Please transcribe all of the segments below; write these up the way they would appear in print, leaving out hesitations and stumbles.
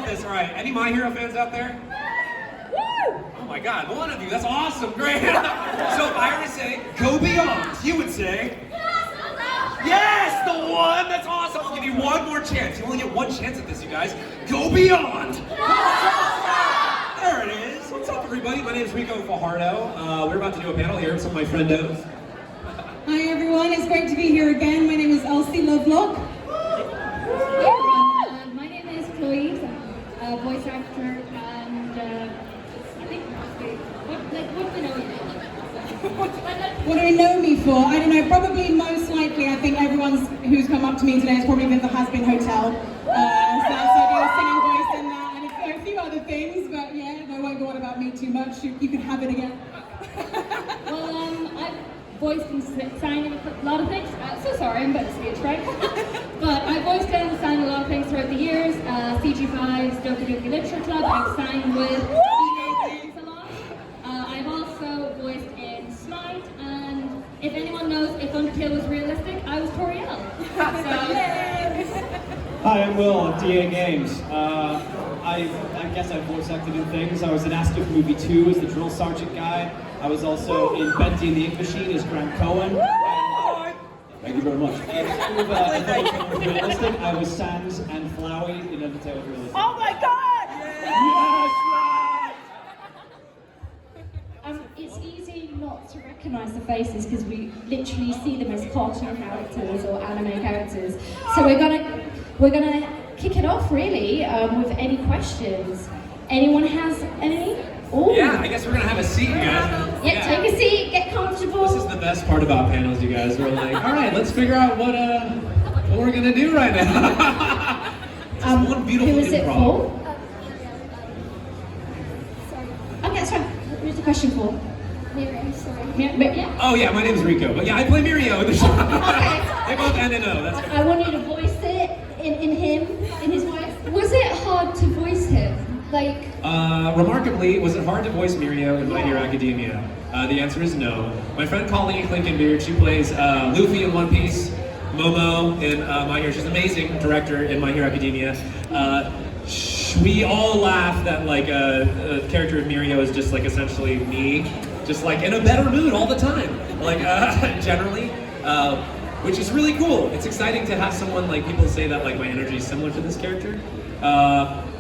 this. All right, any My Hero fans out there? Woo! Oh my God, one of you. That's awesome. Great. So if I were to say, go beyond, you would say, yes, the one. That's awesome. I'll give you one more chance. You only get one chance at this, you guys. Go beyond. There it is. What's up, everybody? My name is Ricco Fajardo. We're about to do a panel here with some of my friendos. Hi everyone, it's great to be here again. My name is Elsie Lovelock. Hey everyone, my name is Chloe, I'm a voice actor, and I think, what do we know you What do you know me for? I don't know, probably most likely, I think everyone who's come up to me today has probably been the Has-Been Hotel. So I do a singing voice in that, and a few other things, but yeah, I won't go on about me too much. You can have it again. Well, I've voiced and sang in a lot of things. So sorry, I'm about to stage fright. But I've voiced and sang a lot of things throughout the years. CG5's Doki Doki Literature Club. I've sang with games a lot. I've also voiced in Smite, and if anyone knows if Undertale was realistic, I was Toriel. Hi, I'm Will of DA Games. I guess I've voice acted in things. I was in Ask If Movie 2 as the drill sergeant guy. I was also in Bendy and the Ink Machine as Grant Cohen. Thank you very much. And with Undertale was realistic, I was Sans and Flowey in Undertale was realistic. Oh my God! Yes, right! It's easy not to recognise the faces because we literally see them as cartoon characters or anime characters. So we're gonna kick it off really with any questions. Anyone has any? Ooh. Yeah, I guess we're gonna have a seat, you guys. Yeah, take a seat, get comfortable. This is the best part about panels, you guys. We're like, all right, let's figure out what we're gonna do right now. Just one beautiful who is it improv. for? Okay, that's fine. Who's the question for? Miriam, sorry. Yeah. Oh yeah, my name is Ricco, but yeah, I play Mirio in the show. Okay. They both end in O. That's good. I want you to voice it in him, in his voice. Was it hard to voice him? Like. Remarkably, was it hard to voice Mirio in My Hero Academia? The answer is no. My friend Colleen Clinkenbeard, she plays Luffy in One Piece, Momo in My Hero. She's an amazing director in My Hero Academia. We all laugh that like a character of Mirio is just like essentially me, just like in a better mood all the time, like generally, which is really cool. It's exciting to have someone like people say that like my energy is similar to this character.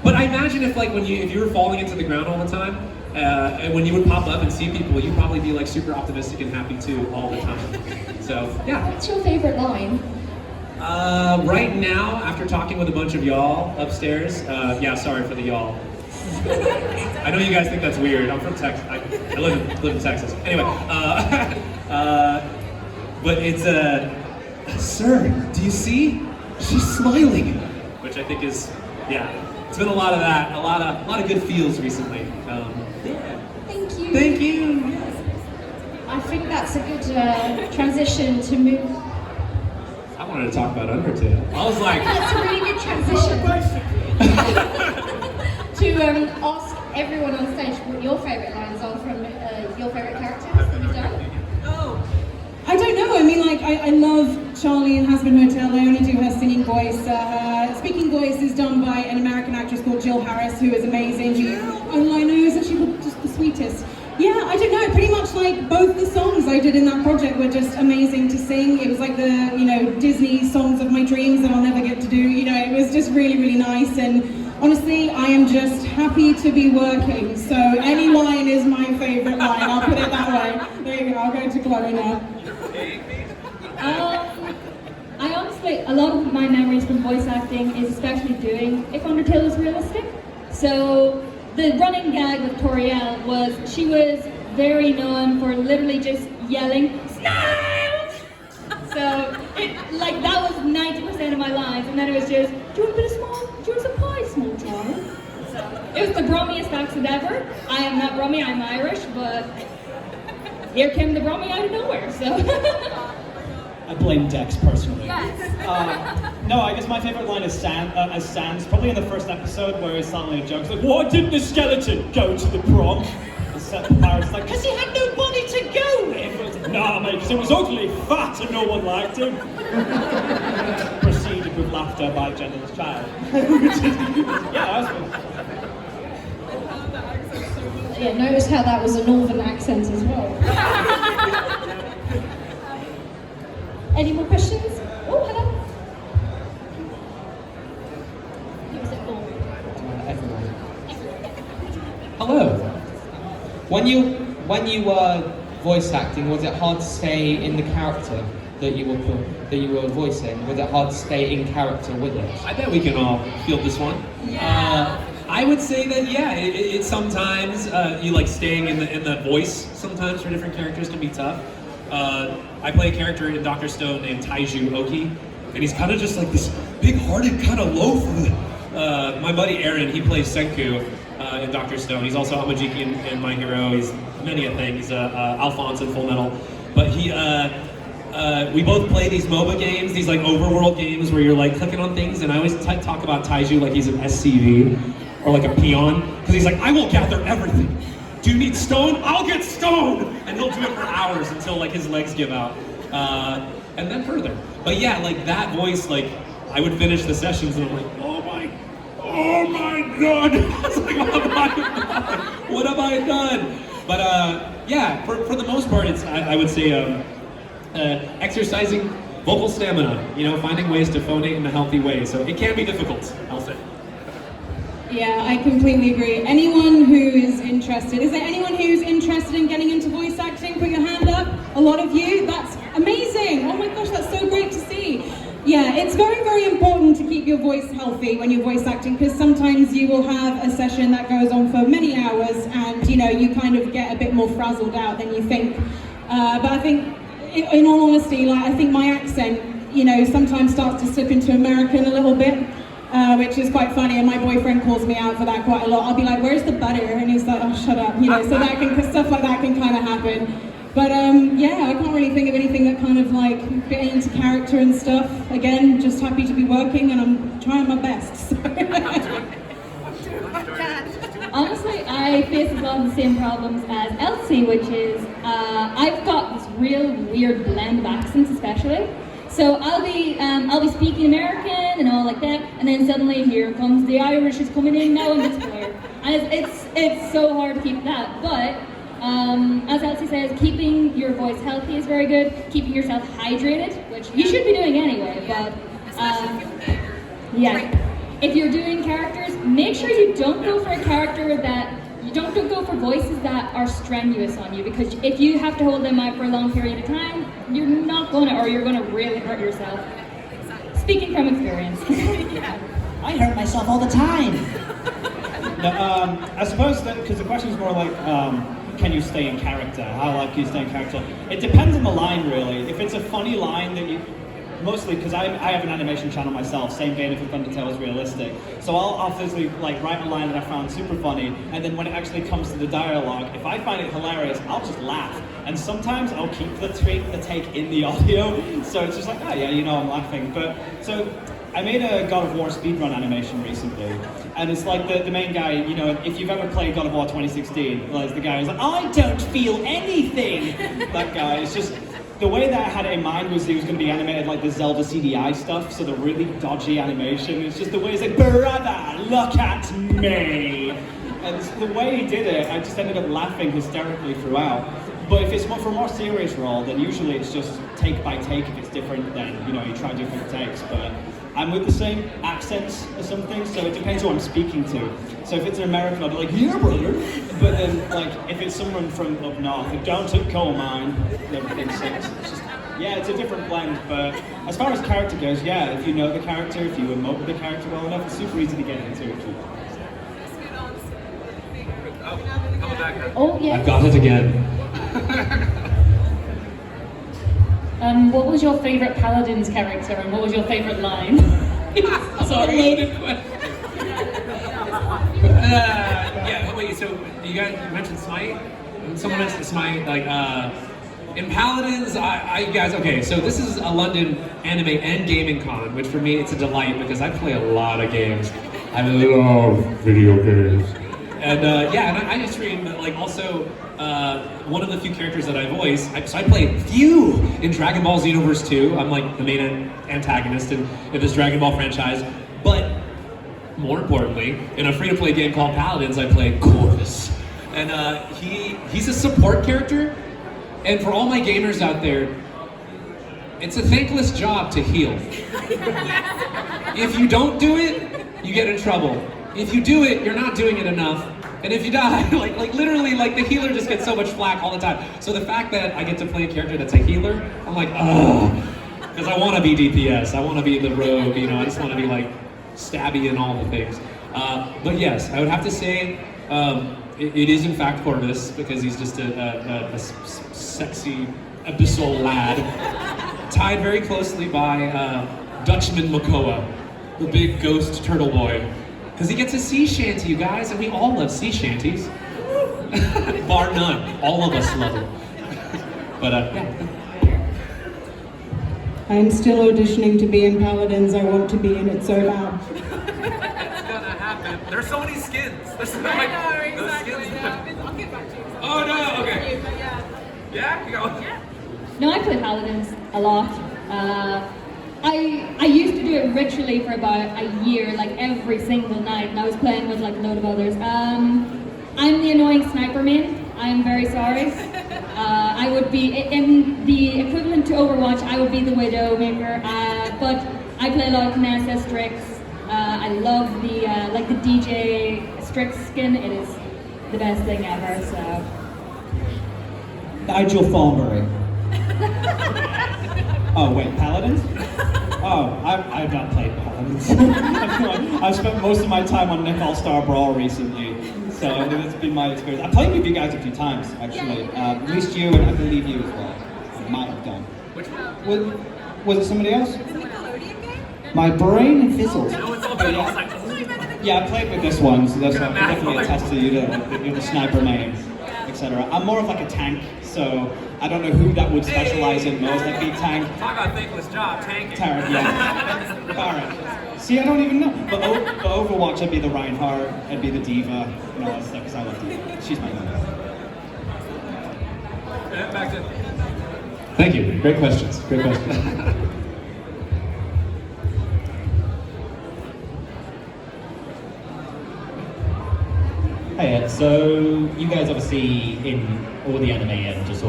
But I imagine if like if you were falling into the ground all the time, and when you would pop up and see people, you'd probably be like super optimistic and happy too all the time. So yeah. What's your favorite line? Right now, after talking with a bunch of y'all upstairs, yeah, sorry for the y'all. I know you guys think that's weird. I'm from Texas. I live in Texas. Anyway, but it's sir, do you see? She's smiling, which I think is, yeah. It's been a lot of that, a lot of good feels recently. Yeah. Thank you. Thank you. I think that's a good transition to move. I wanted to talk about Undertale. I was like, That's a really good transition to ask everyone on stage what your favourite lines are from your favourite characters that you've done. I don't know, I mean like, I love Charlie in Has-Been Hotel. I only do her singing voice. Her speaking voice is done by an American actress called Jill Harris, who is amazing. All I know is that she was just the sweetest. Yeah, I don't know, pretty much like both the songs I did in that project were just amazing to sing. It was like the, Disney songs of my dreams that I'll never get to do. It was just really, really nice. And honestly, I am just happy to be working. So any line is my favorite line, I'll put it that way. There you go, I'll go to Chloe now. I honestly, a lot of my memories from voice acting is especially doing If Undertale is Realistic. So the running gag with Toriel was she was very known for literally just yelling, "Snails!" So that was 90% of my lines, and then it was just, "Do you want a bit of small? Do you want some pie, small child?" So it was the brummiest accent ever. I am not brummy, I'm Irish, but here came the brummy out of nowhere. So. I blame Dex personally. Yes. No, I guess my favorite line is Sans, probably in the first episode where he's suddenly a joke, like, why didn't the skeleton go to the prom? The pirate's like, because he had nobody to go with. Nah, mate, because it was ugly, fat, and no one liked him. Proceeded with laughter. after by a genderless child. Which is, yeah, that was fun. Yeah, notice how that was a northern accent as well. Any more questions? Oh, hello. Hello. When you were voice acting, was it hard to stay in the character that you were voicing? Was it hard to stay in character with it? I bet we can all field this one. Yeah. I would say that it sometimes you like staying in the voice. Sometimes for different characters can be tough. I play a character in Dr. Stone named Taiju Oki, and he's kind of just like this big-hearted kind of loaf. My buddy Aaron, he plays Senku in Dr. Stone. He's also Amajiki in My Hero. He's many a thing. He's Alphonse in Full Metal. But we both play these MOBA games, these like overworld games where you're like clicking on things, and I always talk about Taiju like he's an SCV or like a peon, because he's like, I will gather everything. Do you need stone? I'll get stone! And he'll do it for hours until like his legs give out. And then further. But yeah, like that voice, like I would finish the sessions and I'm like, oh my god! I was like, what have I done? But yeah, for the most part, it's I would say exercising vocal stamina, finding ways to phonate in a healthy way. So it can be difficult, I'll say. Yeah, I completely agree. Anyone who is interested, is there anyone who's interested in getting into voice acting? Put your hand up. A lot of you. That's amazing. Oh my gosh, that's so great to see. Yeah, it's very, very important to keep your voice healthy when you're voice acting, because sometimes you will have a session that goes on for many hours and, you kind of get a bit more frazzled out than you think. But I think, in all honesty, like I think my accent, sometimes starts to slip into American a little bit. Which is quite funny, and my boyfriend calls me out for that quite a lot. I'll be like, where's the butter? And he's like, oh, shut up, so stuff like that can kind of happen. But yeah, I can't really think of anything that kind of like getting into character and stuff. Again, just happy to be working, and I'm trying my best. So. Honestly, I face a lot of the same problems as Elsie, which is I've got this real weird blend of accents, especially. So I'll be speaking American and all like that, and then suddenly here comes the Irish is coming in now, and it's weird. And it's so hard to keep that. But as Elsie says, keeping your voice healthy is very good. Keeping yourself hydrated, which you should be doing anyway. But yeah, if you're doing characters, make sure you don't go for a character that. You don't go for voices that are strenuous on you, because if you have to hold them out for a long period of time, you're not going to, or you're going to really hurt yourself. Speaking from experience. Yeah. I hurt myself all the time. No, I suppose that, because the question is more like, can you stay in character? How like can you stay in character? It depends on the line, really. If it's a funny line that you, mostly because I have an animation channel myself, same vein if Undertale is realistic. So I'll obviously like write a line that I found super funny, and then when it actually comes to the dialogue, if I find it hilarious, I'll just laugh. And sometimes I'll keep the take in the audio, so it's just like, oh yeah, I'm laughing. But so I made a God of War speedrun animation recently, and it's like the main guy, if you've ever played God of War 2016, like the guy who's like, I don't feel anything. That guy is just. The way that I had it in mind was he was going to be animated like the Zelda CDI stuff, so the really dodgy animation. It's just the way he's like, brother, look at me! And the way he did it, I just ended up laughing hysterically throughout. But if it's for a more serious role, then usually it's just take by take. If it's different, then, you try different takes. But I'm with the same accents or something, so it depends who I'm speaking to. So if it's an American, I'll be like, yeah, brother. But then, like, if it's someone from up north, down to coal mine, everything sits. It's just, yeah, it's a different blend. But as far as character goes, yeah, if you know the character, if you emote with the character well enough, it's super easy to get into it. Oh yeah. I've got it again. What was your favourite Paladin's character, and what was your favourite line? Sorry. Loaded question. Yeah, wait, so you mentioned Smite? Someone mentioned Smite, like, in Paladins, I guys, okay, so this is a London anime and gaming con, which for me, it's a delight, because I play a lot of games. I love video games. And yeah, and I just stream, like, also, one of the few characters that I voice. So I play few in Dragon Ball Xenoverse 2. I'm like the main antagonist in this Dragon Ball franchise. But more importantly, in a free-to-play game called Paladins, I play Corvus. And he's a support character. And for all my gamers out there, it's a thankless job to heal. If you don't do it, you get in trouble. If you do it, you're not doing it enough. And if you die, like literally, like the healer just gets so much flack all the time. So the fact that I get to play a character that's a healer, I'm like, ugh. Because I want to be DPS, I want to be the rogue, you know, I just want to be like stabby and all the things. But yes, I would have to say, it is in fact Corvus, because he's just a sexy, abyssal lad, tied very closely by Dutchman Makoa, the big ghost turtle boy. Because he gets a sea shanty, you guys, and we all love sea shanties. Bar none. All of us love them. But, yeah. I'm still auditioning to be in Paladins. I want to be in it so bad. It's gonna happen. There's so many skins. There's so like, those skins. I'll get back to you. Oh, no, okay. Yeah? You go. Yeah. No, I play Paladins a lot. I used to do it ritually for about a year, like every single night, and I was playing with like a load of others. I'm the annoying sniper main. I'm very sorry. I would be, in the equivalent to Overwatch, I would be the Widowmaker, but I play a lot of Knesset Strix. I love the like the DJ Strix skin. It is the best thing ever, so. Nigel Thornberry. Oh wait, Paladins? Oh, I've not played Paladins. I've spent most of my time on Nick All-Star Brawl recently, so that's been my experience. I played with you guys a few times, actually. At least you, and I believe you as well. I might have done. Which one? Was it somebody else? The Nickelodeon game? My brain fizzled. No, it's all good. Yeah, I played with this one, so that's why I can definitely attest to you, you're the sniper main, etc. I'm more of like a tank, so I don't know who that would specialize in most. I'd be tank. Talk about thankless job, tanking. Tarek, yeah. Barrett. See, I don't even know. But Overwatch, I'd be the Reinhardt, I'd be the Diva, and all that stuff, because I love Diva. She's my favorite. Back to. Thank you. Great questions. Great questions. Hey, so you guys obviously in all the anime and just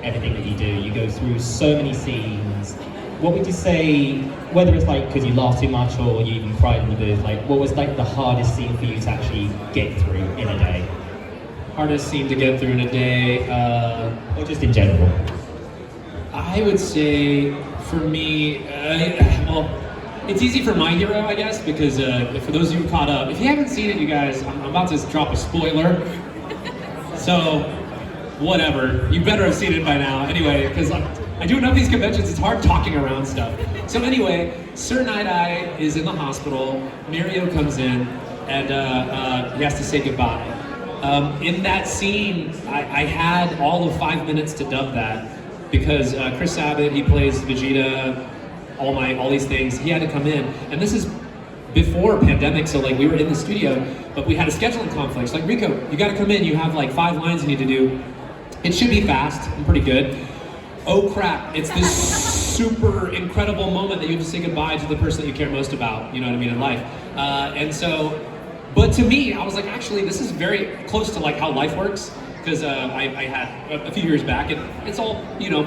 everything that you do, you go through so many scenes. What would you say, whether it's like because you laugh too much or you even cried in the booth, like what was like the hardest scene for you to actually get through in a day? Hardest scene to get through in a day, or just in general? I would say for me, well, it's easy for My Hero, I guess, because for those of you caught up, if you haven't seen it, you guys, I'm about to drop a spoiler. So, whatever. You better have seen it by now. Anyway, because I do enough of these conventions, it's hard talking around stuff. So anyway, Sir Night-Eye is in the hospital. Mirio comes in, and he has to say goodbye. In that scene, I had all of 5 minutes to dub that, because Chris Sabat, he plays Vegeta, all these things, he had to come in, and this is before pandemic, so like we were in the studio, but we had a scheduling conflict. It's like, Ricco, you gotta come in, you have like 5 lines you need to do. It should be fast, I'm pretty good. Oh crap, it's this super incredible moment that you have to say goodbye to the person that you care most about, you know what I mean, in life. And so, but to me, I was like, actually, this is very close to like how life works, because I had a few years back, and it's all, you know,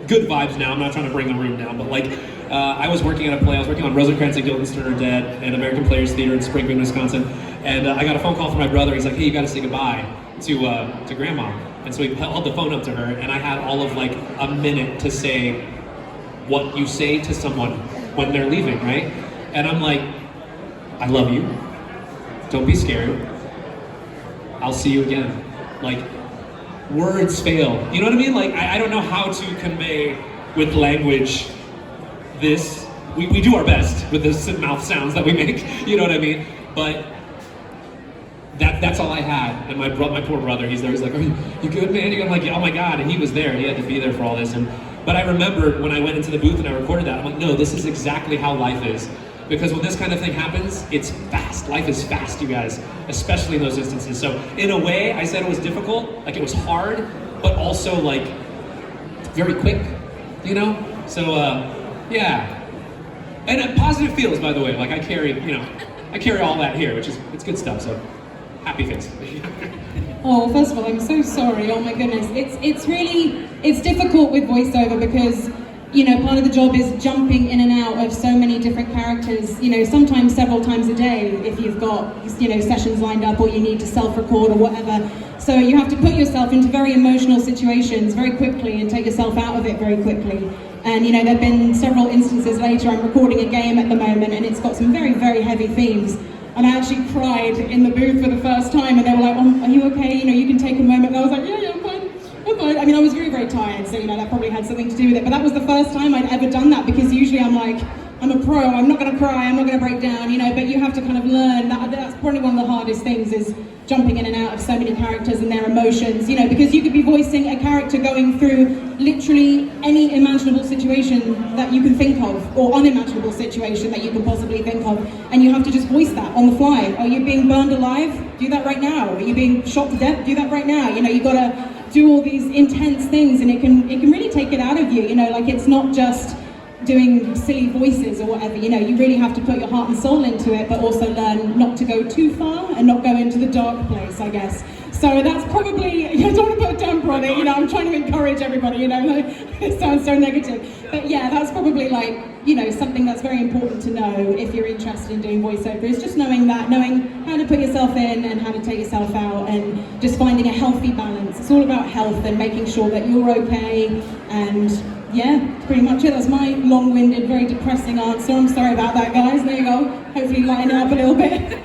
good vibes now. I'm not trying to bring the room down, but like, I was working at a play. I was working on Rosencrantz and Guildenstern Are Dead and American Players Theater in Springfield, Wisconsin. And I got a phone call from my brother. He's like, hey, you got to say goodbye to Grandma. And so he held the phone up to her, and I had all of like a minute to say what you say to someone when they're leaving, right? And I'm like, I love you. Don't be scared. I'll see you again. Like, words fail. You know what I mean? Like, I don't know how to convey with language this. We do our best with the mouth sounds that we make, you know what I mean? But that's all I had. And my poor brother, he's there, he's like, are you good, man? I'm like, oh my God, and he was there, he had to be there for all this. But I remembered when I went into the booth and I recorded that, I'm like, no, this is exactly how life is. because when this kind of thing happens, it's fast. Life is fast, you guys, especially in those instances. So in a way, I said it was difficult, like it was hard, but also like very quick, you know? So yeah. And positive feels, by the way, like I carry all that here, which is, it's good stuff, so happy face. Oh, first of all, I'm so sorry. Oh my goodness, it's difficult with voiceover because, you know, part of the job is jumping in and out of so many different characters, you know, sometimes several times a day if you've got, you know, sessions lined up or you need to self-record or whatever. So you have to put yourself into very emotional situations very quickly and take yourself out of it very quickly. And, you know, there have been several instances later, I'm recording a game at the moment and it's got some very, very heavy themes. And I actually cried in the booth for the first time and they were like, oh, are you okay? You know, you can take a moment. And I was like, yeah, I'm fine. I'm fine. I mean, I was very, very tired, so, you know, that probably had something to do with it. But that was the first time I'd ever done that because usually I'm like, I'm a pro, I'm not going to cry, I'm not going to break down, you know, but you have to kind of learn. That's probably one of the hardest things is jumping in and out of so many characters and their emotions, you know, because you could be voicing a character going through literally any imaginable situation that you can think of, or unimaginable situation that you can possibly think of, and you have to just voice that on the fly. Are you being burned alive? Do that right now. Are you being shot to death? Do that right now. You know, you got to do all these intense things, and it can really take it out of you, you know, like it's not just doing silly voices or whatever, you know, you really have to put your heart and soul into it, but also learn not to go too far and not go into the dark place, I guess. So that's probably, I don't want to put a damper on it, you know, I'm trying to encourage everybody, you know, like, it sounds so negative. But yeah, that's probably like, you know, something that's very important to know if you're interested in doing voiceover, is just knowing how to put yourself in and how to take yourself out, and just finding a healthy balance. It's all about health and making sure that you're okay, and yeah, that's pretty much it. That's my long-winded, very depressing answer. I'm sorry about that, guys. There you go. Hopefully lighten it up a little bit.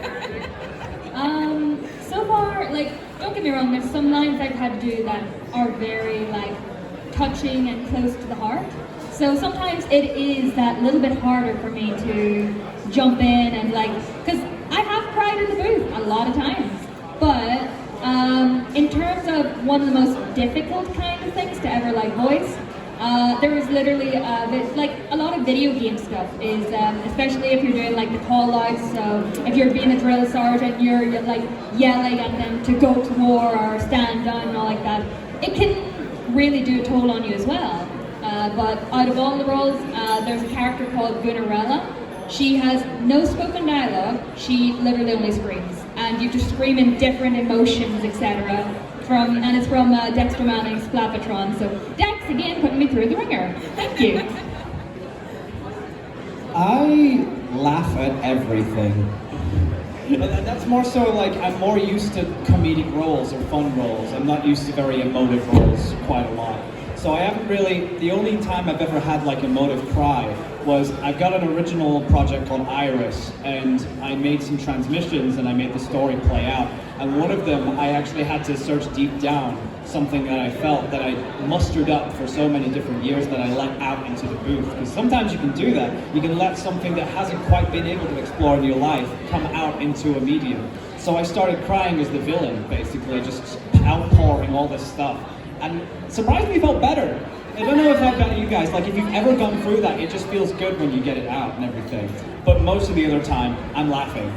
So far, like, don't get me wrong, there's some lines I've had to do that are very, like, touching and close to the heart. So sometimes it is that little bit harder for me to jump in and, like, because I have cried in the booth a lot of times. But in terms of one of the most difficult kind of things to ever, like, voice, there was literally like a lot of video game stuff is especially if you're doing like the call outs, so if you're being a drill sergeant, you're like yelling at them to go to war or stand down and all like that, it can really do a toll on you as well. But out of all the roles, there's a character called Gunarella. She has no spoken dialogue, she literally only screams, and you just scream in different emotions, etc. And it's from Dexter Manning's Flapatron. So Dex, again, putting me through the ringer. Thank you. I laugh at everything. That's more so like I'm more used to comedic roles or fun roles. I'm not used to very emotive roles quite a lot. So I haven't really, the only time I've ever had like emotive cry was I've got an original project called Iris, and I made some transmissions and I made the story play out. And one of them, I actually had to search deep down something that I felt that I mustered up for so many different years that I let out into the booth. Because sometimes you can do that. You can let something that hasn't quite been able to explore in your life come out into a medium. So I started crying as the villain, basically, just outpouring all this stuff. And surprisingly felt better. I don't know if I've got you guys, like if you've ever gone through that, it just feels good when you get it out and everything. But most of the other time, I'm laughing.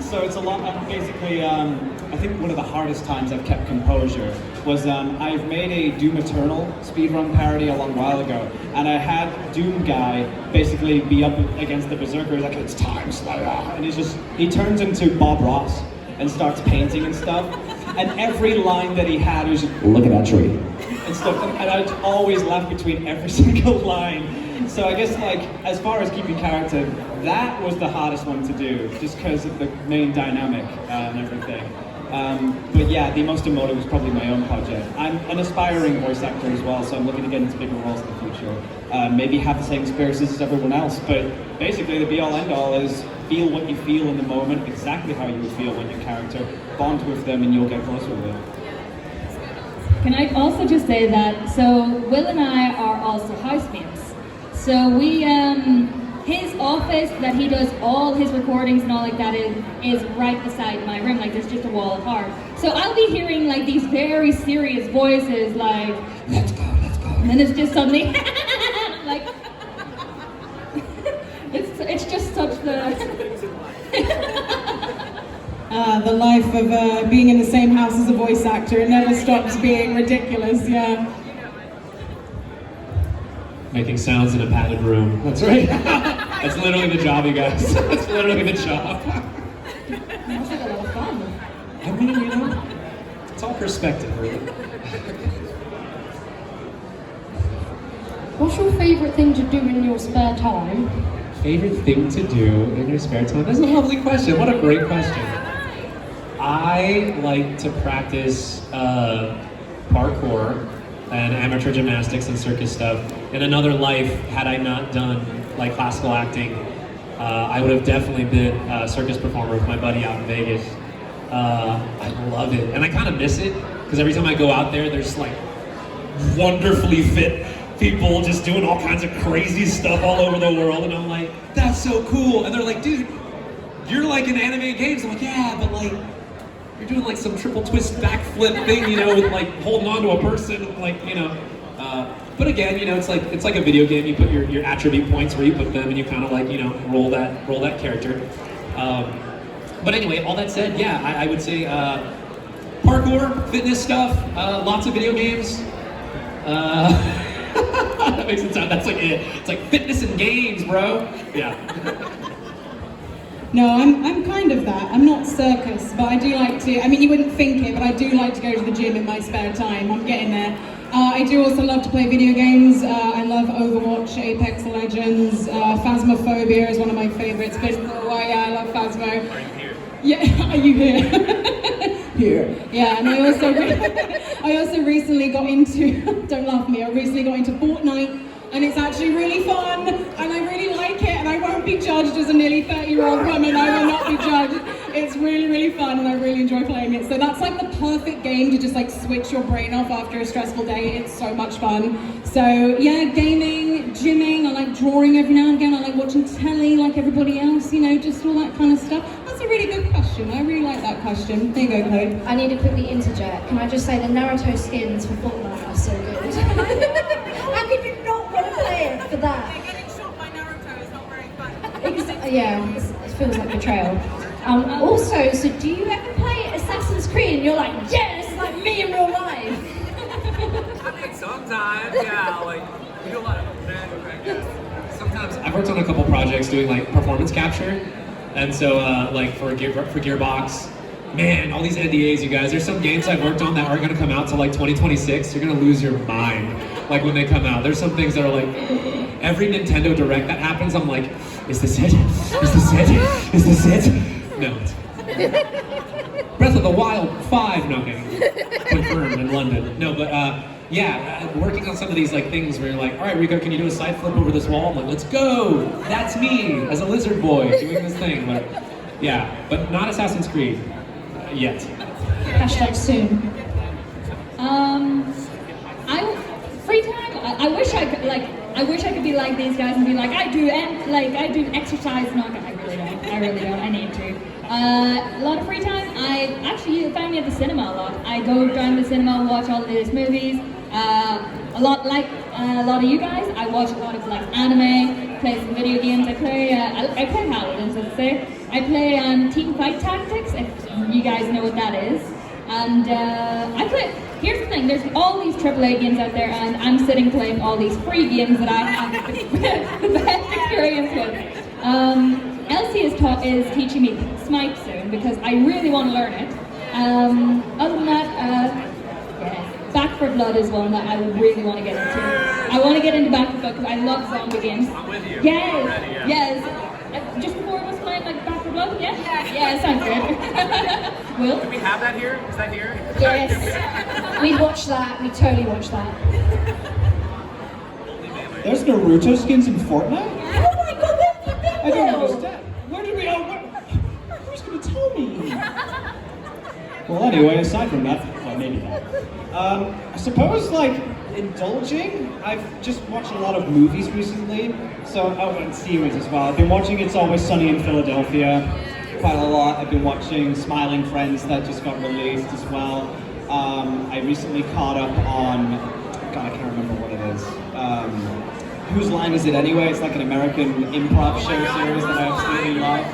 So it's a lot, basically, I think one of the hardest times I've kept composure was I've made a Doom Eternal speedrun parody a long while ago, and I had Doom Guy basically be up against the Berserker, like, it's time, Slayer, and he turns into Bob Ross and starts painting and stuff, and every line that he had was just, look at that tree, and stuff, and I'd always laugh between every single line. So I guess, like, as far as keeping character, that was the hardest one to do, just because of the main dynamic and everything. But yeah, the most emotive was probably my own project. I'm an aspiring voice actor as well, so I'm looking to get into bigger roles in the future. Maybe have the same experiences as everyone else, but basically the be-all end-all is feel what you feel in the moment, exactly how you would feel when your character, bond with them, and you'll get closer with it. Can I also just say that, so Will and I are also housemates. So we, his office that he does all his recordings and all like that is right beside my room, like there's just a wall apart. So I'll be hearing like these very serious voices like, let's go, and then it's just suddenly, like, it's just so the life of being in the same house as a voice actor. It never stops being ridiculous, yeah. Making sounds in a padded room. That's right. That's literally the job, you guys. That's literally the job. Sounds like a lot of fun. I mean, you know, it's all perspective, really. What's your favourite thing to do in your spare time? Favorite thing to do in your spare time? That's a lovely question. What a great question. I like to practice parkour and amateur gymnastics and circus stuff. In another life, had I not done like classical acting, I would have definitely been a circus performer with my buddy out in Vegas. I love it, and I kind of miss it because every time I go out there, there's like wonderfully fit people just doing all kinds of crazy stuff all over the world, and I'm like, that's so cool. And they're like, dude, you're like in anime games. I'm like, yeah, but like, you're doing like some triple twist backflip thing, you know, with like holding on to a person, like, you know. But again, you know, it's like a video game. You put your attribute points where you put them, and you kind of like, you know, roll that character. But anyway, all that said, yeah, I would say parkour, fitness stuff, lots of video games. That makes it sound, that's like it. It's like fitness and games, bro. Yeah. No, I'm kind of that. I'm not circus, but I do like to, I mean, you wouldn't think it, but I do like to go to the gym in my spare time. I'm getting there. I do also love to play video games. I love Overwatch, Apex Legends, Phasmophobia is one of my favorites. But oh yeah, I love Phasmo. Are you here? Yeah, are you here? Here. Yeah, and I also recently got into, don't laugh at me, I recently got into Fortnite, and it's actually really fun, and I really like it, and I won't be judged as a nearly 30-year-old woman. I will not be judged. It's really, really fun, and I really enjoy playing it. So that's like the perfect game to just like switch your brain off after a stressful day. It's so much fun. So yeah, gaming, gymming, I like drawing every now and again. I like watching telly like everybody else, you know, just all that kind of stuff. That's a really good question. I really like that question. There you go, Chloe. I need to quickly interject. Can I just say the Naruto skins for Fortnite are so good? How could you not want to play it for that? Getting shot by Naruto is not very fun. Yeah, it feels like betrayal. Also, so do you ever play Assassin's Creed and you're like, yes, like me in real life? I mean, sometimes, yeah, like, we do a lot of sometimes I've worked on a couple projects doing like performance capture, and so like for Gearbox, man, all these NDAs, you guys. There's some games I've worked on that aren't gonna come out till like 2026. You're gonna lose your mind, like when they come out. There's some things that are like, every Nintendo Direct that happens, I'm like, is this it? Is this it? Is this it? No. Breath of the Wild 5, no kidding. Confirmed in London. No, but yeah, working on some of these like things where you're like, all right, Ricco, can you do a side flip over this wall? I'm like, let's go. That's me as a lizard boy doing this thing. But yeah, but not Assassin's Creed yet. Hashtag soon. Free time. I wish I could I wish I could be like these guys and be like, I do exercise. No, I really don't. I really don't. I need to. A lot of free time. You find me at the cinema a lot. I go down to the cinema and watch all the latest movies. A lot of you guys. I watch a lot of like anime, play some video games. I play Paladins, let's say. I play Team Fight Tactics, if you guys know what that is. And I play. Here's the thing, there's all these AAA games out there, and I'm sitting playing all these free games that I have the best experience with. Elsie is teaching me Smite soon, because I really want to learn it. Other than that, Back 4 Blood is one that I really want to get into. I want to get into Back 4 Blood because I love zombie games. I'm with you. Yes, yes. Just before I was playing like Back 4 Blood, yeah? Yeah, sounds good. Will? Do we have that here? Is that here? Yes. We'd watch that. We'd totally watch that. There's Naruto skins in Fortnite? Oh my god, where have you been? I don't understand. Where did we all who's gonna tell me? Well, anyway, aside from that, well, maybe not. I suppose, like, indulging. I've just watched a lot of movies recently, and series as well. I've been watching It's Always Sunny in Philadelphia quite a lot. I've been watching Smiling Friends that just got released as well. I recently caught up on, God, I can't remember what it is. Whose Line Is It Anyway? It's like an American improv show series that I absolutely love.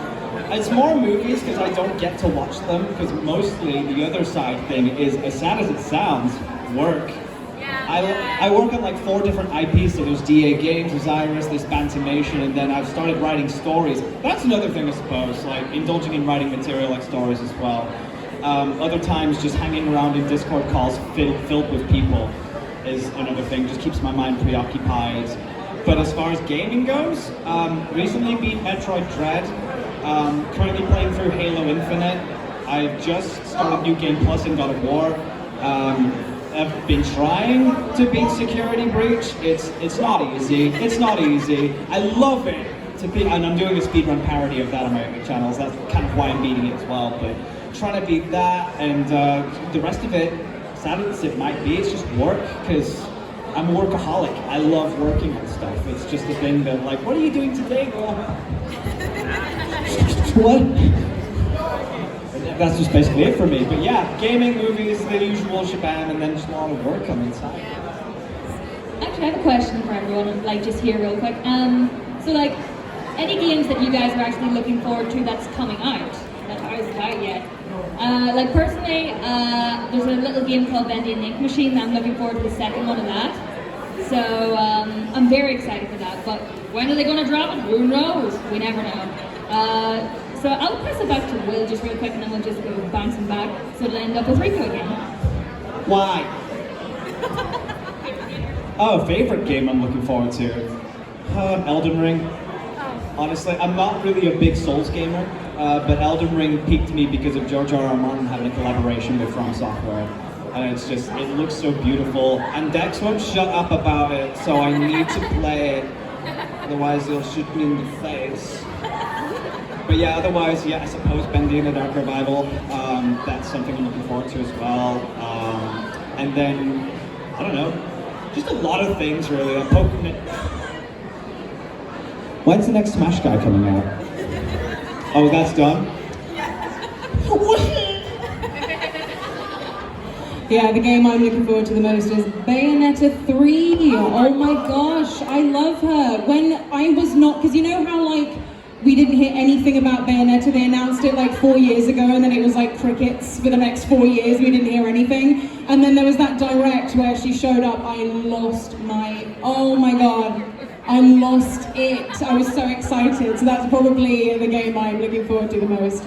It's more movies because I don't get to watch them, because mostly the other side thing is, as sad as it sounds, work. I work on like 4 different IPs, so there's DA Games, there's Iris, there's Bantamation, and then I've started writing stories. That's another thing, I suppose, like indulging in writing material like stories as well. Other times just hanging around in Discord calls filled with people is another thing, just keeps my mind preoccupied. But as far as gaming goes, recently beat Metroid Dread, currently playing through Halo Infinite. I just started New Game Plus in God of War. I've been trying to beat Security Breach. It's not easy. It's not easy. I love it to beat, and I'm doing a speedrun parody of that on my channels. That's kind of why I'm beating it as well. But trying to beat that, and the rest of it, sad as it might be, it's just work, because I'm a workaholic. I love working on stuff. It's just a thing that, like, what are you doing today, girl? What? That's just basically it for me. But yeah, gaming, movies, the usual shebang, and then just a lot of work on the inside. Actually, I have a question for everyone, like just here real quick. So like, any games that you guys are actually looking forward to that's coming out, that isn't out yet? Like personally, there's a little game called Bendy and the Ink Machine that I'm looking forward to the second one of that. So I'm very excited for that, but when are they going to drop it? Who knows? We never know. So I'll pass it back to Will just real quick, and then we'll just go bouncing back, so it'll end up with Ricco again. Why? Oh, favorite game I'm looking forward to? Elden Ring. Honestly, I'm not really a big Souls gamer, but Elden Ring piqued me because of George R.R. Martin having a collaboration with From Software. And it's just, it looks so beautiful. And Dex won't shut up about it, so I need to play it. Otherwise he'll shoot me in the face. But yeah, otherwise, yeah, I suppose Bendy and the Dark Revival, that's something I'm looking forward to as well. And then, I don't know, just a lot of things really. I'm poking it. When's the next Smash guy coming out? Oh, that's done? Yeah, the game I'm looking forward to the most is Bayonetta 3. Oh my gosh, I love her. When I was not, because you know how like, we didn't hear anything about Bayonetta. They announced it like 4 years ago, and then it was like crickets for the next 4 years. We didn't hear anything. And then there was that direct where she showed up. I lost my, oh my god, I lost it. I was so excited. So that's probably the game I'm looking forward to the most.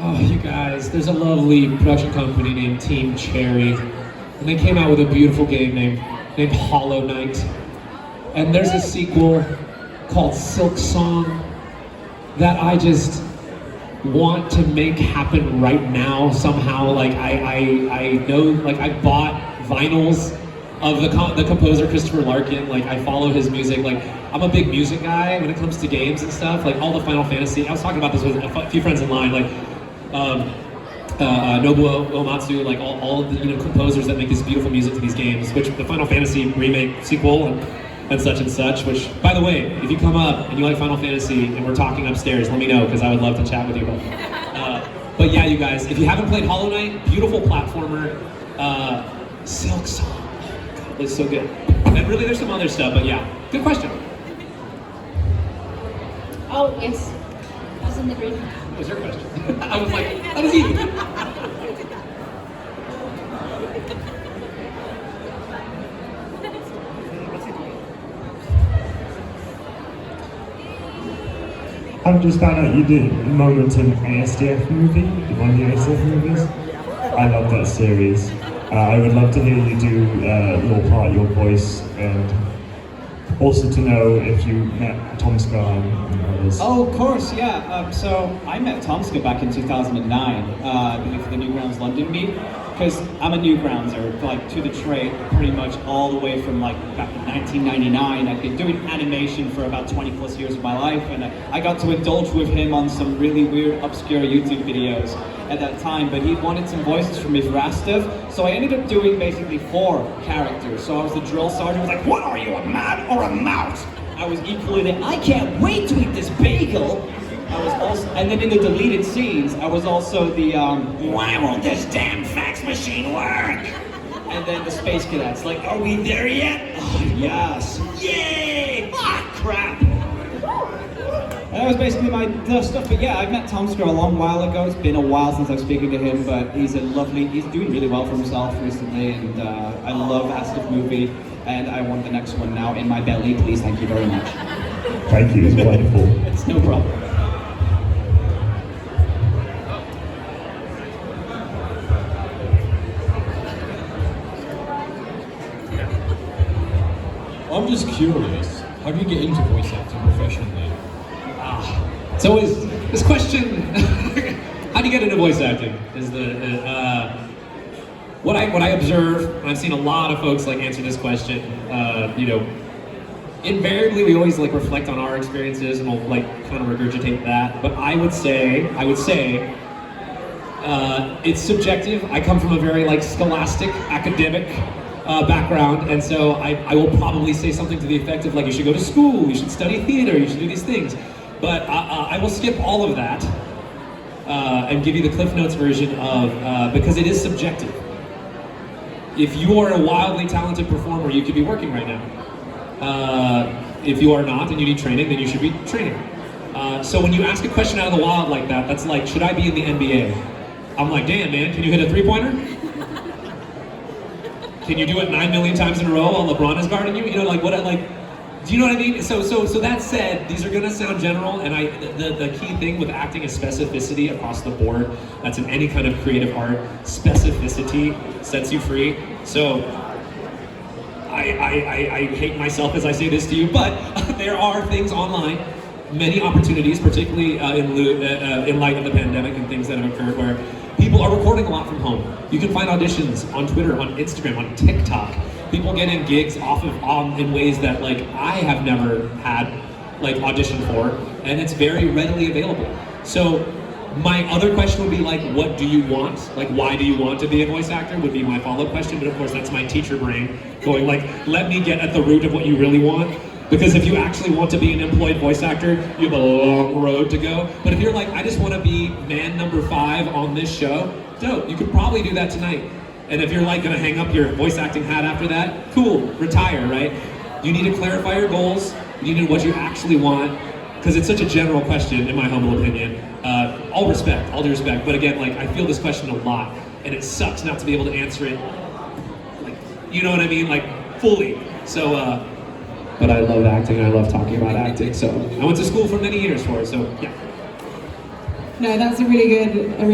Oh, you guys, there's a lovely production company named Team Cherry, and they came out with a beautiful game named Hollow Knight. And there's a sequel called Silk Song that I just want to make happen right now somehow. Like I know, like I bought vinyls of the composer Christopher Larkin. Like I follow his music. Like I'm a big music guy when it comes to games and stuff. Like all the Final Fantasy. I was talking about this with a few friends in line. Like Nobuo Uematsu, like all of the composers that make this beautiful music to these games. Which the Final Fantasy remake sequel and such, which, by the way, if you come up and you like Final Fantasy and we're talking upstairs, let me know, because I would love to chat with you about it. But yeah, you guys, if you haven't played Hollow Knight, beautiful platformer, Silk Song, oh my god, it's so good. And really, there's some other stuff, but yeah, good question. Oh, yes. That was in the green. What was your question? I was like, that was easy. I've just found out you did a moment in ASDF movie, one of the ASDF movies. I love that series. I would love to hear you do your part, your voice, and also to know if you met Tomska and others. Oh, of course, yeah. So I met Tomska back in 2009, for the Newgrounds London meet, because I'm a Newgroundser, like to the trade, pretty much all the way from like back in 1999. I've been doing animation for about 20 plus years of my life, and I got to indulge with him on some really weird, obscure YouTube videos at that time, but he wanted some voices from me for Rastiv, so I ended up doing basically 4 characters. So I was the drill sergeant, I was like, what are you, a man or a mouse? I was equally the, I can't wait to eat this bagel. I was also, and then in the deleted scenes, I was also the, why won't this damn fax machine work? And then the space cadets, like, are we there yet? Oh, yes. Yay! Ah, crap. that was basically the stuff. But yeah, I met Tom Skerritt a long while ago. It's been a while since I've spoken to him, but he's doing really well for himself recently, and I love Astif movie, and I want the next one now in my belly. Please, thank you very much. Thank you, it's wonderful. It's no problem. I'm just curious, how do you get into voice acting professionally? It's always this question. How do you get into voice acting? Is the what I observe, and I've seen a lot of folks like answer this question. Invariably we always like reflect on our experiences and we'll like kind of regurgitate that. But I would say it's subjective. I come from a very like scholastic, academic background, and so I will probably say something to the effect of like, you should go to school, you should study theater, you should do these things. But I will skip all of that and give you the Cliff Notes version of, because it is subjective. If you are a wildly talented performer, you could be working right now. If you are not and you need training, then you should be training. So when you ask a question out of the wild like that, that's like, should I be in the NBA? I'm like, damn man, can you hit a three-pointer? Can you do it 9 million times in a row while LeBron is guarding you? You know, like what? Like, do you know what I mean? So that said, these are gonna sound general, and the key thing with acting is specificity across the board. That's in any kind of creative art. Specificity sets you free. So I hate myself as I say this to you, but there are things online, many opportunities, particularly in light of the pandemic and things that have occurred, where people are recording a lot from home. You can find auditions on Twitter, on Instagram, on TikTok. People get in gigs in ways that like I have never had like auditioned for, and it's very readily available. So my other question would be like, what do you want? Like, why do you want to be a voice actor would be my follow-up question, but of course that's my teacher brain going like, let me get at the root of what you really want. Because if you actually want to be an employed voice actor, you have a long road to go. But if you're like, I just want to be man number 5 on this show, dope, you could probably do that tonight. And if you're like gonna hang up your voice acting hat after that, cool, retire, right? You need to clarify your goals, you need to know what you actually want, because it's such a general question, in my humble opinion. All due respect, but again, like I feel this question a lot, and it sucks not to be able to answer it, like, you know what I mean, like fully. So, but I love acting, and I love talking about acting, so I went to school for many years for it, so yeah. No, that's a really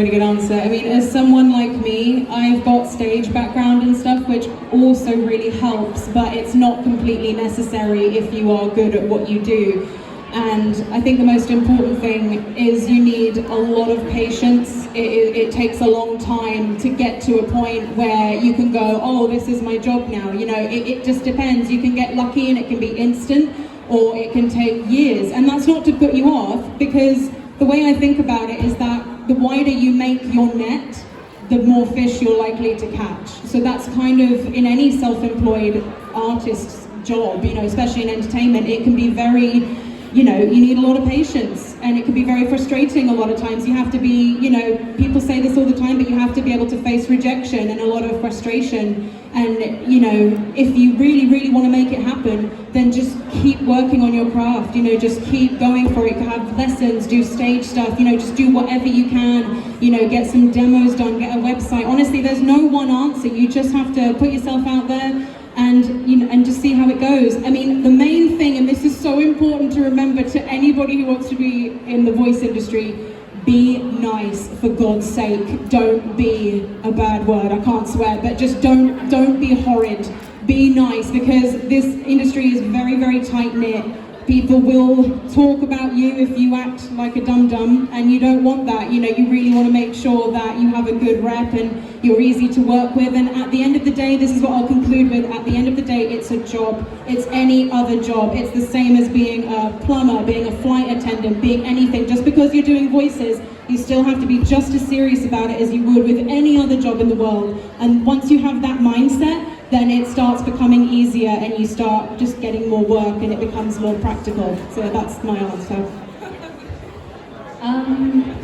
good answer. I mean, as someone like me, I've got stage background and stuff, which also really helps, but it's not completely necessary if you are good at what you do. And I think the most important thing is you need a lot of patience. It takes a long time to get to a point where you can go, oh, this is my job now. You know, it just depends. You can get lucky and it can be instant, or it can take years. And that's not to put you off, because the way I think about it is that the wider you make your net, the more fish you're likely to catch. So that's kind of in any self-employed artist's job, you know, especially in entertainment, it can be very, you know, you need a lot of patience, and it can be very frustrating a lot of times. You have to be, you know, people say this all the time, but you have to be able to face rejection and a lot of frustration. And, you know, if you really, really want to make it happen, then just keep working on your craft, you know, just keep going for it, have lessons, do stage stuff, you know, just do whatever you can, you know, get some demos done, get a website. Honestly, there's no one answer. You just have to put yourself out there and, you know, and just see how it goes. I mean, the main thing, and this is so important to remember to anybody who wants to be in the voice industry, be nice, for God's sake. Don't be a bad word, I can't swear, but just don't be horrid. Be nice, because this industry is very, very tight-knit. People will talk about you if you act like a dum-dum, and you don't want that. You know, you really want to make sure that you have a good rep and you're easy to work with. And at the end of the day, this is what I'll conclude with, at the end of the day, it's a job. It's any other job. It's the same as being a plumber, being a flight attendant, being anything. Just because you're doing voices, you still have to be just as serious about it as you would with any other job in the world. And once you have that mindset, then it starts becoming easier and you start just getting more work and it becomes more practical. So that's my answer.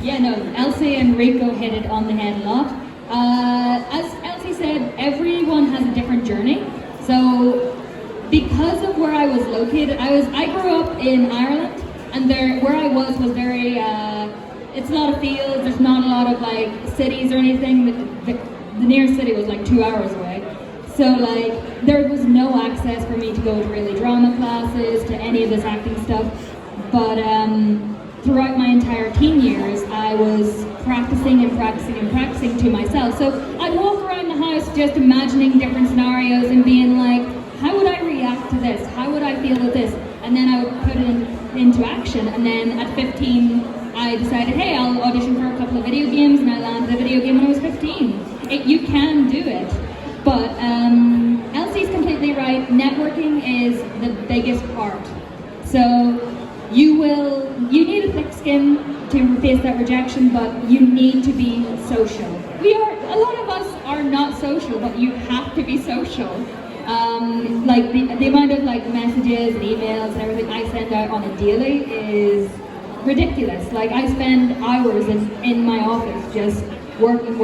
Yeah, no, Elsie and Ricco hit it on the head a lot. As Elsie said, everyone has a different journey. So because of where I was located, I grew up in Ireland, And where I was very, it's a lot of fields, there's not a lot of like cities or anything. The nearest city was like 2 hours away. So like, there was no access for me to go to really drama classes, to any of this acting stuff. But throughout my entire teen years, I was practicing and practicing and practicing to myself. So I'd walk around the house just imagining different scenarios and being like, how would I react to this? How would I feel with this? And then I would put it into action. And then at 15, I decided, hey, I'll audition for a couple of video games, and I landed a video game when I was 15. You can do it. But Elsie's completely right. Networking is the biggest part. So you need a thick skin to face that rejection, but you need to be social. A lot of us are not social, but you have to be social. Like the amount of like messages and emails and everything I send out on a daily is ridiculous. Like I spend hours in my office just working.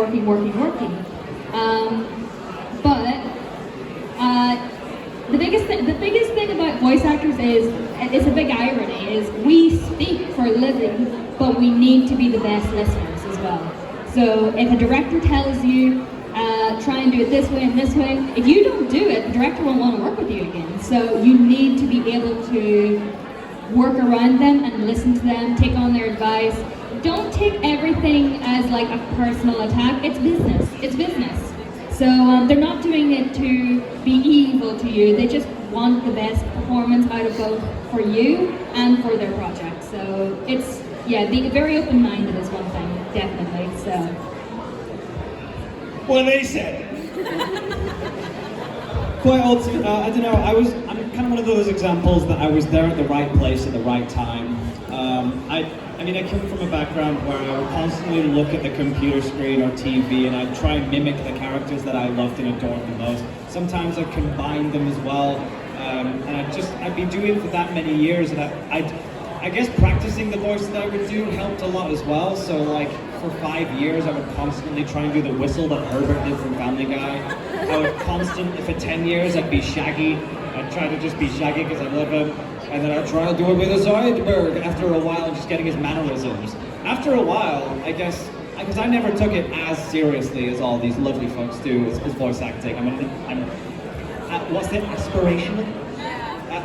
The biggest thing about voice actors is, it's a big irony, is we speak for a living, but we need to be the best listeners as well. So if a director tells you, try and do it this way and this way, if you don't do it, the director won't want to work with you again. So you need to be able to work around them and listen to them, take on their advice. Don't take everything as like a personal attack. It's business. It's business. So they're not doing it to be evil to you. They just want the best performance out of both for you and for their project. So it's, be very open-minded is one thing, definitely. So. What they said. Quite ultimate. I don't know. I'm kind of one of those examples that I was there at the right place at the right time. I come from a background where I would constantly look at the computer screen or TV, and I'd try and mimic the characters that I loved and adored the most. Sometimes I'd combine them as well, and I'd be doing it for that many years, and I guess practicing the voice that I would do helped a lot as well. So like for 5 years, I would constantly try and do the whistle that Herbert did from Family Guy. For 10 years, I'd be Shaggy. I'd try to just be Shaggy because I love him. And then I'd try to do it with a Zoidberg after a while, just getting his mannerisms. After a while, I guess, because I never took it as seriously as all these lovely folks do as voice acting. What's it, aspirational?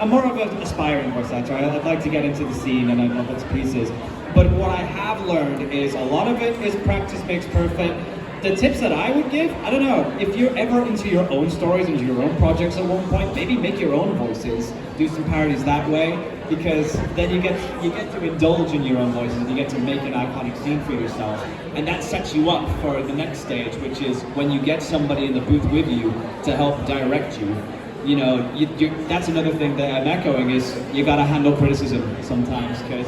I'm more of an aspiring voice actor. I'd like to get into the scene and I love its pieces. But what I have learned is a lot of it is practice makes perfect. The tips that I would give, I don't know, if you're ever into your own stories, into your own projects at one point, maybe make your own voices, do some parodies that way, because then you get to indulge in your own voices, and you get to make an iconic scene for yourself, and that sets you up for the next stage, which is when you get somebody in the booth with you to help direct you. You know, that's another thing that I'm echoing is you gotta handle criticism sometimes, because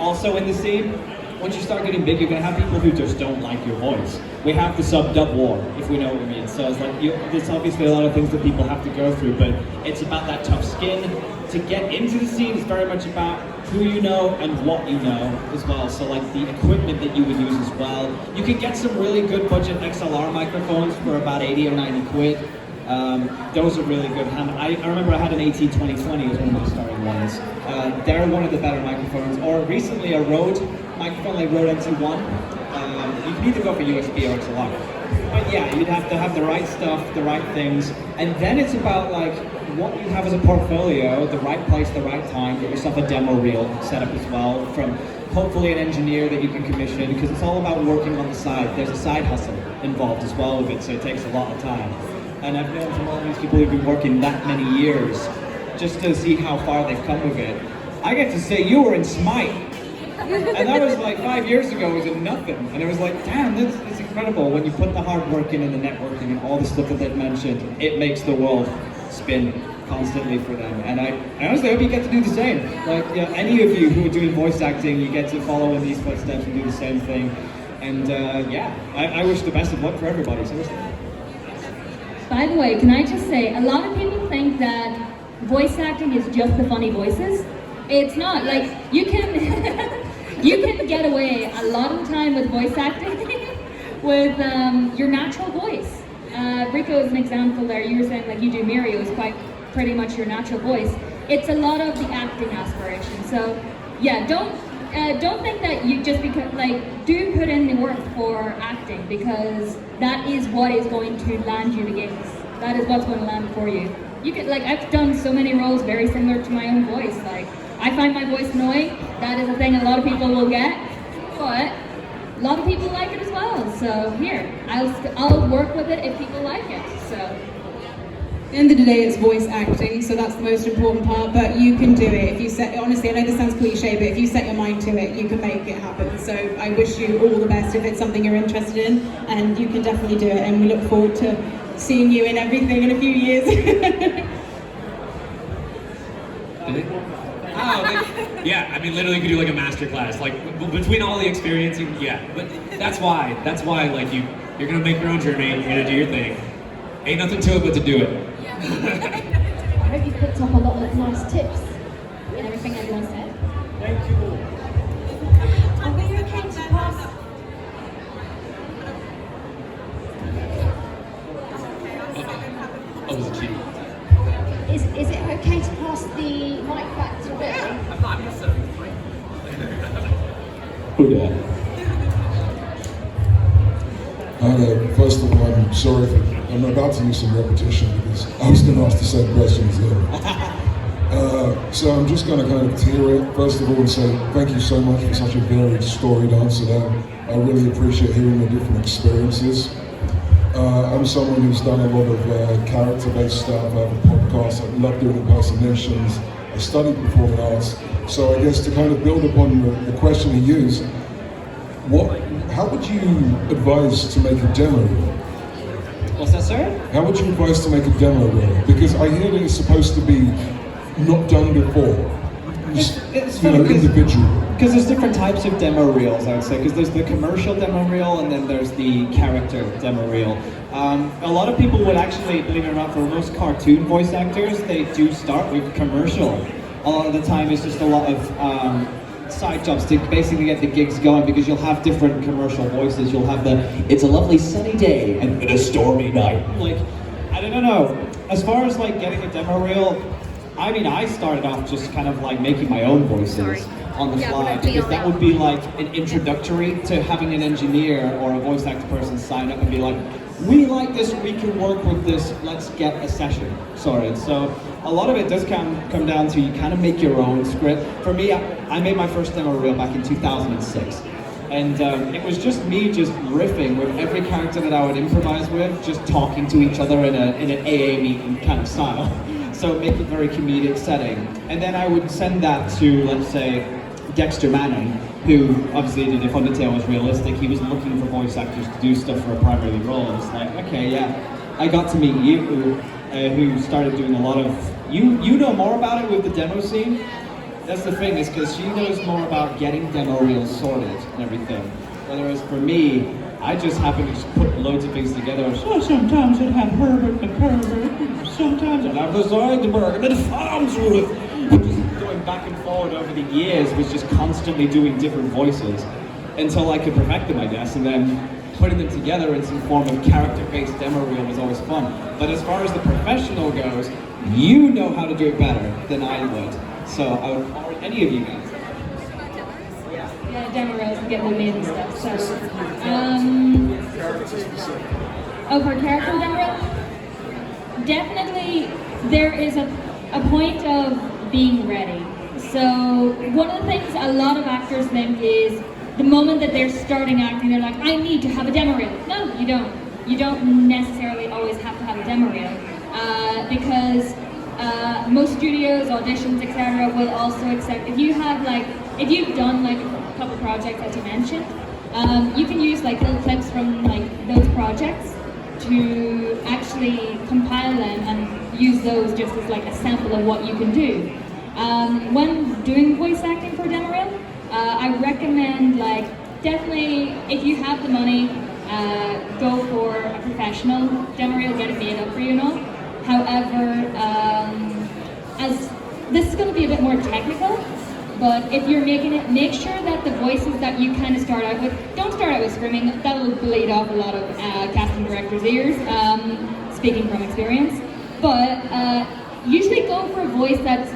also in the scene, once you start getting big, you're going to have people who just don't like your voice. We have the sub-dub war, if we know what I mean. So it's like, there's obviously a lot of things that people have to go through, but it's about that tough skin. To get into the scene is very much about who you know and what you know as well. So like the equipment that you would use as well. You could get some really good budget XLR microphones for about 80 or 90 quid. Those are really good. I remember I had an AT2020 as one of the starting ones. They're one of the better microphones. Or recently a Rode microphone, like Rode NT1. You can either go for USB or XLR. But yeah, you'd have to have the right stuff, the right things. And then it's about like what you have as a portfolio, the right place, the right time. Get yourself a demo reel set up as well from hopefully an engineer that you can commission, because it's all about working on the side. There's a side hustle involved as well with it, so it takes a lot of time. And I've known from all these people who've been working that many years just to see how far they've come with it. I get to say you were in Smite. And that was like 5 years ago, it was in nothing. And it was like, damn, it's incredible. When you put the hard work in and the networking and all the stuff that they've mentioned, it makes the world spin constantly for them. And I honestly hope you get to do the same. Like, any of you who are doing voice acting, you get to follow in these footsteps and do the same thing. And I wish the best of luck for everybody. Seriously. By the way, can I just say, a lot of people think that voice acting is just the funny voices. It's not. Like, you can you can get away a lot of the time with voice acting with your natural voice. Ricco is an example there. You were saying like you do Mirio is quite pretty much your natural voice. It's a lot of the acting aspiration. So yeah, don't think that you just because like do put in the work for acting because that is what is going to land you the gigs. That is what's going to land for you. You could like I've done so many roles very similar to my own voice. Like I find my voice annoying. That is a thing a lot of people will get, but a lot of people like it as well. So here, I'll work with it if people like it. So. At the end of the day, it's voice acting, so that's the most important part, but you can do it. If you set, honestly, I know this sounds cliche, but if you set your mind to it, you can make it happen. So I wish you all the best if it's something you're interested in, and you can definitely do it, and we look forward to seeing you in everything in a few years. Yeah, I mean, literally, you could do like a master class, like between all the experience. Yeah, but that's why, like you're gonna make your own journey. You're gonna do your thing. Ain't nothing to it but to do it. I hope you picked up a lot of nice tips and everything everyone said. Thank you. Are we okay to pass? Oh, was it cheating? Is it okay to pass the mic back to Bill? I'm not so. Oh yeah. Hi there. First of all, I'm sorry if I'm about to use some repetition because I was going to ask the same questions there. So I'm just going to kind of tear it, first of all, and say thank you so much for such a varied, storied answer there. I really appreciate hearing the different experiences. I'm someone who's done a lot of character-based stuff. I have a podcast. I love doing impersonations. I studied performing arts. So I guess to kind of build upon the question he used, how would you advise to make a demo reel? What's that, sir? How would you advise to make a demo reel? Because I hear that it's supposed to be not done before. It's funny individual. Because there's different types of demo reels, I would say. Because there's the commercial demo reel and then there's the character demo reel. A lot of people would actually, believe it or not, for most cartoon voice actors, they do start with commercial. A lot of the time it's just a lot of side jobs to basically get the gigs going because you'll have different commercial voices. You'll have it's a lovely sunny day and a stormy night. Like, I don't know. As far as like getting a demo reel, I mean, I started off just kind of like making my own voices on the fly because that would be like an introductory to having an engineer or a voice actor person sign up and be like, we like this, we can work with this, let's get a session sorted. So a lot of it does come down to you kind of make your own script. For me, I made my first demo reel back in 2006. And it was just me just riffing with every character that I would improvise with, just talking to each other in an AA meeting kind of style. So make it very comedic setting. And then I would send that to, let's say, Dexter Manning, who obviously did If Undertale was realistic. He was looking for voice actors to do stuff for a primary role. It's like, okay, yeah. I got to meet you, who started doing a lot of, you know more about it with the demo scene. That's the thing, is because she knows more about getting demo reels sorted and everything. Whereas for me, I just happen to just put loads of things together. So sometimes I'd have Herbert and Herbert, sometimes I'd have the Zoidberg and then Farnsworth. Just going back and forward over the years was just constantly doing different voices until I could perfect them, I guess, and then putting them together in some form of character-based demo reel was always fun. But as far as the professional goes, you know how to do it better than I would. So I would call any of you guys. Yeah, demo reels and getting them made and stuff. So, for character demo reel, definitely there is a point of being ready. So one of the things a lot of actors think is the moment that they're starting acting, they're like, I need to have a demo reel. No, you don't. You don't necessarily always have to have a demo reel because most studios, auditions, etc. will also accept, if you've done like a couple projects that you mentioned, you can use like little clips from like those projects to actually compile them and use those just as like a sample of what you can do. When doing voice acting for demo reel, I recommend like definitely if you have the money, go for a professional demo reel, get it made up for you and all. However, as this is going to be a bit more technical, but if you're making it, make sure that the voices that you kind of start out with, don't start out with screaming. That'll bleed off a lot of casting directors' ears, speaking from experience. But usually go for a voice that's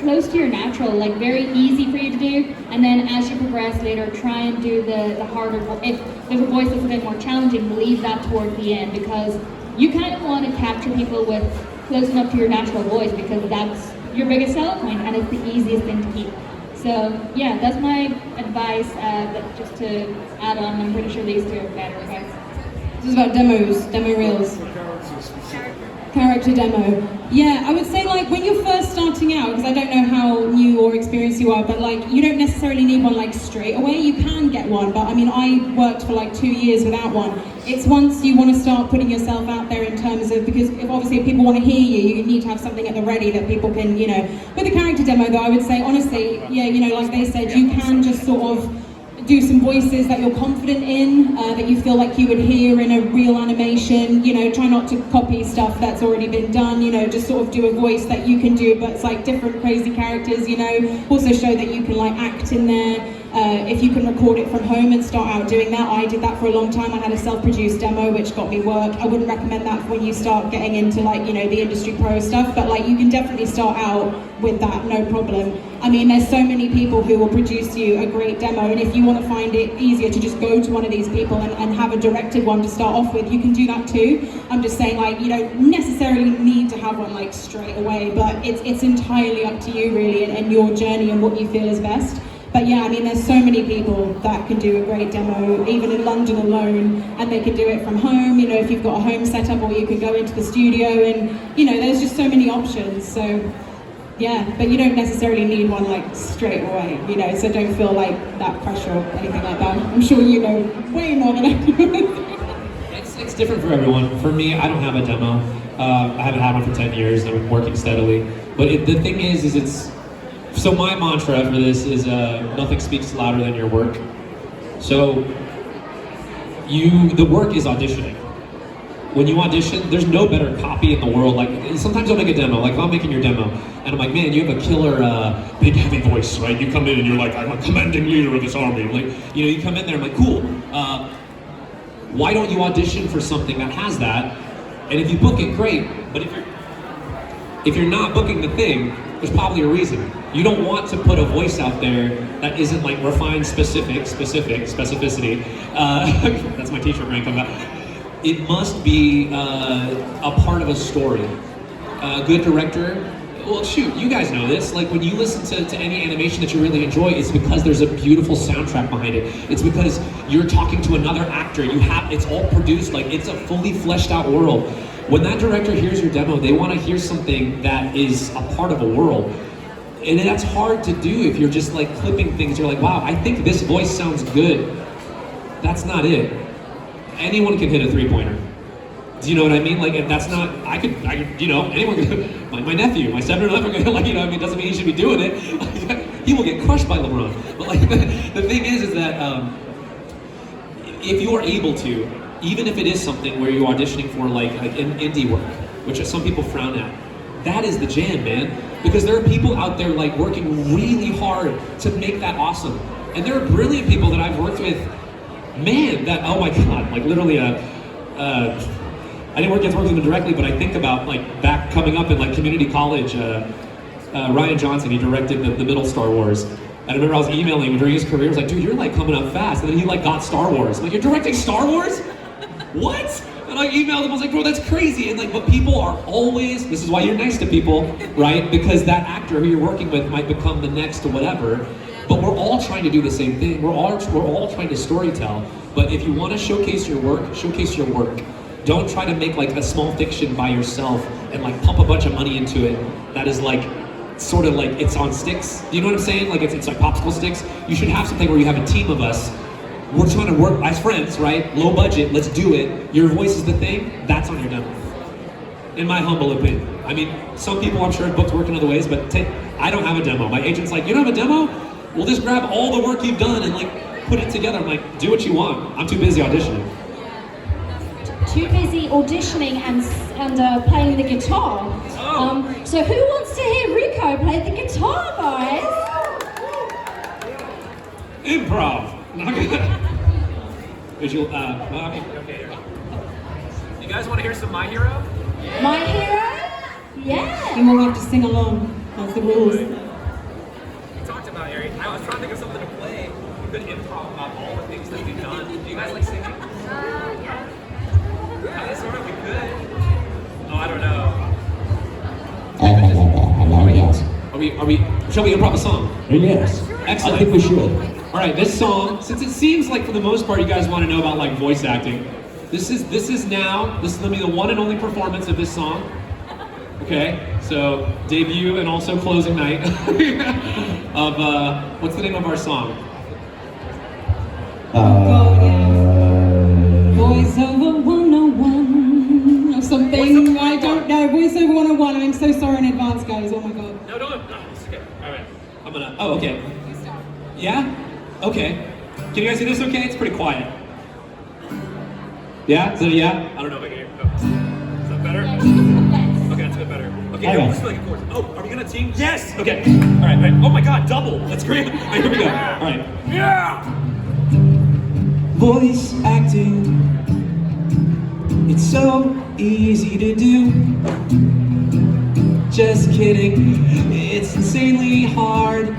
close to your natural, like very easy for you to do. And then as you progress later, try and do the harder. If there's a voice that's a bit more challenging, leave that toward the end, because you kind of want to capture people with close enough to your natural voice, because that's your biggest selling point and it's the easiest thing to keep. So yeah, that's my advice. But just to add on, I'm pretty sure these two are better advice. This is about demos, demo reels. Character demo. Yeah, I would say like when you're first starting out, because I don't know how new or experienced you are, but like you don't necessarily need one like straight away. You can get one, but I mean I worked for like 2 years without one. It's once you want to start putting yourself out there in terms of, because if people want to hear you, you need to have something at the ready that people can, you know. With a character demo though, I would say honestly, yeah, you know, like they said, you can just sort of do some voices that you're confident in, that you feel like you would hear in a real animation. You know, try not to copy stuff that's already been done, you know, just sort of do a voice that you can do, but it's like different crazy characters, you know. Also show that you can like act in there. If you can record it from home and start out doing that. I did that for a long time. I had a self-produced demo which got me work. I wouldn't recommend that when you start getting into like, you know, the industry pro stuff, but like you can definitely start out with that, no problem. I mean, there's so many people who will produce you a great demo, and if you want to find it easier to just go to one of these people and have a directed one to start off with, you can do that too. I'm just saying, like, you don't necessarily need to have one like straight away, but it's entirely up to you really, and your journey and what you feel is best. But yeah, I mean, there's so many people that can do a great demo, even in London alone, and they can do it from home, you know, if you've got a home setup, or you can go into the studio, and, you know, there's just so many options. So yeah, but you don't necessarily need one like straight away, you know, so don't feel like that pressure or anything like that. I'm sure you know way more than I do. It's different for everyone. For me, I don't have a demo. I haven't had one for 10 years, and I'm working steadily. But the thing is it's, so my mantra for this is nothing speaks louder than your work. So the work is auditioning. When you audition, there's no better copy in the world. Like, sometimes I'll make a demo, like if I'm making your demo, and I'm like, man, you have a killer, big heavy voice, right? You come in and you're like, I'm a commanding leader of this army. Like, you know, you come in there, I'm like, cool. Why don't you audition for something that has that? And if you book it, great. But if you're not booking the thing, there's probably a reason. You don't want to put a voice out there that isn't like refined, specificity. That's my teacher brain coming out. It must be a part of a story. A good director, well shoot, you guys know this, like when you listen to any animation that you really enjoy, it's because there's a beautiful soundtrack behind it. It's because you're talking to another actor, it's all produced, like it's a fully fleshed out world. When that director hears your demo, they want to hear something that is a part of a world. And that's hard to do if you're just like clipping things. You're like, wow, I think this voice sounds good. That's not it. Anyone can hit a three-pointer. Do you know what I mean? Like, if that's not, I could, you know, anyone could, my nephew, my 7-11, like, you know, I mean, doesn't mean he should be doing it. He will get crushed by LeBron. But like, the thing is that if you are able to, even if it is something where you're auditioning for like indie work, which some people frown at, that is the jam, man. Because there are people out there like working really hard to make that awesome. And there are brilliant people that I've worked with, man, that, oh my God, like literally I didn't get to work with them directly, but I think about like back coming up in like community college, Ryan Johnson, he directed the middle Star Wars. And I remember I was emailing him during his career, I was like, dude, you're like coming up fast. And then he like got Star Wars. I'm like, you're directing Star Wars? What? And I emailed him, I was like, bro, that's crazy. And like, but people are always, this is why you're nice to people, right? Because that actor who you're working with might become the next or whatever. But we're all trying to do the same thing. We're all trying to storytell. But if you want to showcase your work, showcase your work. Don't try to make like a small fiction by yourself and like pump a bunch of money into it that is like, sort of like, it's on sticks. You know what I'm saying? Like it's like popsicle sticks. You should have something where you have a team of us. We're trying to work as friends, right? Low budget, let's do it. Your voice is the thing, that's on your demo. In my humble opinion. I mean, some people I'm sure have booked work in other ways, but I don't have a demo. My agent's like, you don't have a demo? We'll just grab all the work you've done and like put it together. I'm like, do what you want. I'm too busy auditioning. Too busy auditioning and playing the guitar. Oh. So who wants to hear Ricco play the guitar, guys? Improv. Visual. Okay. You guys want to hear some My Hero? My Hero? Yeah. And we'll have to sing along. That's the rules. could improv about all the things that we've done. Do you guys like singing? Yeah. Yeah, sort of. We could. Oh, I don't know. Yes. Are we? Shall we improv a song? Yes. Excellent. I think we should. All right, this song, since it seems like for the most part you guys want to know about like voice acting, this is gonna be the one and only performance of this song. Okay, so debut and also closing night of what's the name of our song? Voiceover 101 or something. I don't know. Voiceover 101. I'm so sorry in advance, guys. Oh my god. No, it's okay. All right, I'm gonna. Oh, okay. Yeah. Okay. Can you guys hear this? Okay, it's pretty quiet. Yeah. So yeah. I don't know if I can hear. Oh. Is that better? Okay, that's a bit better. Okay, here, let's like a chorus. Oh, are we gonna team? Yes. Okay. All right. Oh my God, double. That's great. All right, here we go. All right. Yeah. Voice acting. It's so easy to do. Just kidding. It's insanely hard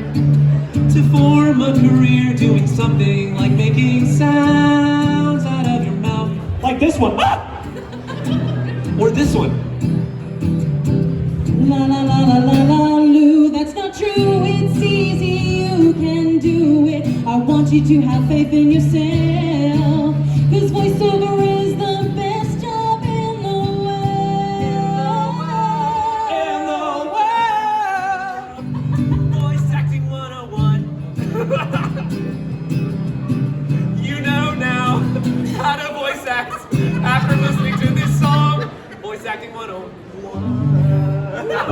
to form a career doing something like making sounds out of your mouth. Like this one. Ah! Or this one. La la la la la la Lou, that's not true. It's easy, you can do it. I want you to have faith in yourself, 'cause voiceover is the best job in the world. In the world. Voice acting 101. You know now how to voice act after listening to this song. Voice acting 101. That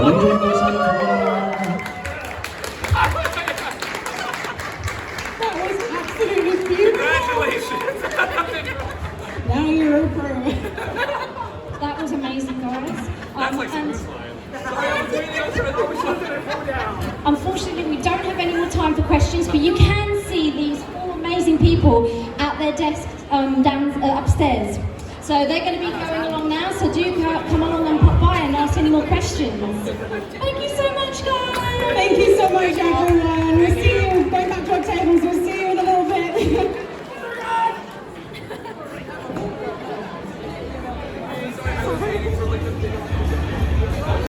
was absolutely beautiful. Congratulations. Now you're a pro. That was amazing, guys. That's like some loose line. Sorry, I was doing the other. I think we should have put it down. Unfortunately, we don't have any more time for questions, but you can see these four amazing people at their desks upstairs. So they're going to be going along now, so do come along and pop by and ask any more questions. Thank you so much, guys. Thank you so much, everyone. We'll see you. Going back to our tables. We'll see you in a little bit.